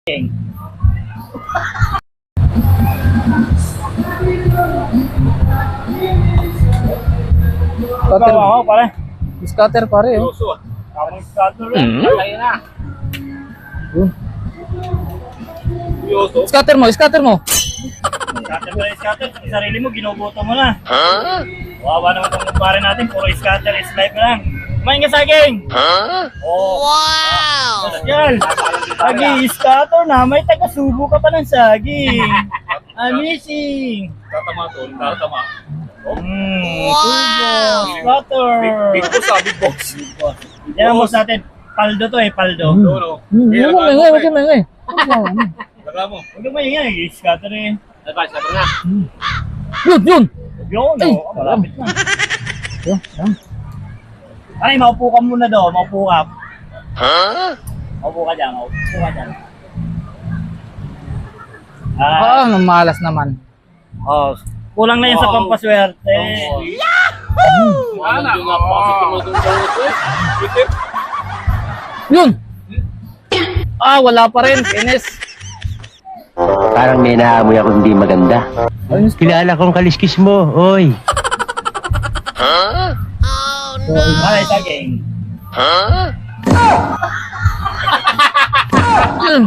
King. Scatter. Ako, pare. Scatter pare. Oh. Tamang scatter lang. Patay na. Yun. Scatter mo, scatter mo. Scatter pa rin scatter. Sa sarili mo, ginuguto mo na. Wawa naman itong pare natin. Puro scatter is life lang. Kumain ka saging! Oh. Wow! Yan! Sagi-scatter na. May taga-subo ka pa ng saging. Amazing! Tatama to, tatama. Subo! Scatter! Big boss ah, big boss. Yan ang boss natin. Paldo to eh, paldo. No. Huwag mo maingay, huwag mo maingay. Laga mo. Huwag ka maingay, scatter eh. Advance, sabi na. Yun, yun. Yun, Ay! no? Malapit na. Yun, yan. Ay, maupo ka muna daw, maupo ka. Maupo ka dyan, maupo ka dyan. Malas naman. Oh, kulang na yun sa pampaswerte. Wala. Yun. Wala pa rin, Ines. Parang may naamoy ako hindi maganda. Ayun, Kilala kong kaliskis mo, oy. Ay, saging. yun.